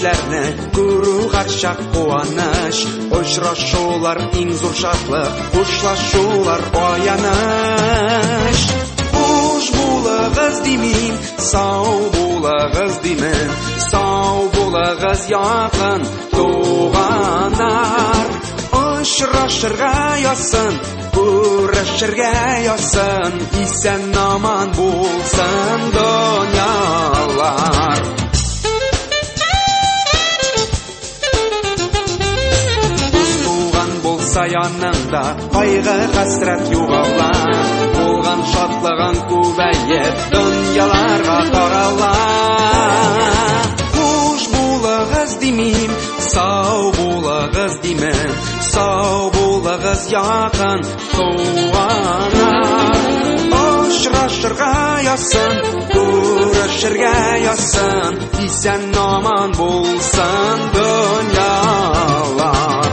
кешеләрне күрү һәрчак куаныч, очрашулар иң зур шатлык, хушлашулар аяныч. Хуш булыгыз димим, сау булыгыз димен, сау булыгыз якын туганнар. Очрашырга ясын, күрешергә ясын, исән аман булсын дөньялар. Яныңда кайгы хәсрәт югала, булган шатлыгың күбәеп дөньяларга тарала. Хуш булыгыз димим, сау булыгыз димен, сау булыгыз якын туганнар. Очрашырга ясын, күрешергә ясын, исән аман булсын дөньялар.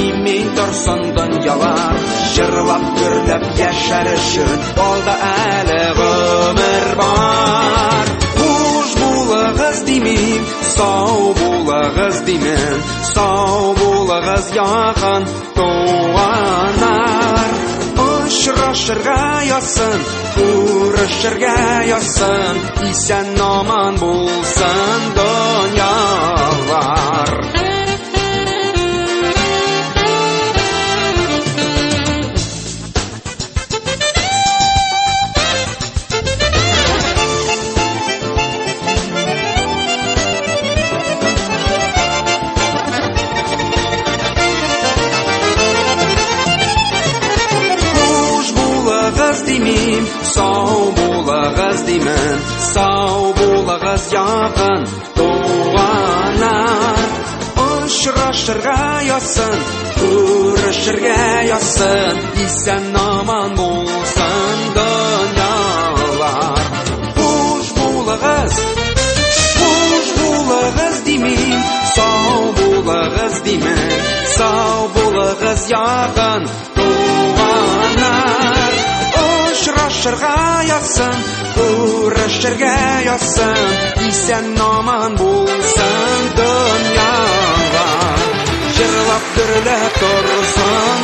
Имей торсын дөньялар, җырлап гөрләп яшәр өчен алда әле гомер бар. Хуш булыгыз димим, сау булыгыз димен, сау булыгыз якын туганнар. Очрашырга ясын, күрешергә ясын, исән аман булсын дөньялар. Димим, сау булыгыз димен, сау булыгыз якын туганнар. Очрашырга ясын, күрешергә ясын, исән аман булсын дөньялар. Хуш булыгыз димим, сау булыгыз димен, сау булыгыз якын туганнар. Очрашырга ясын, күрешергә ясын, исән аман булсын дөньялар. Җырлап гөрләп торсын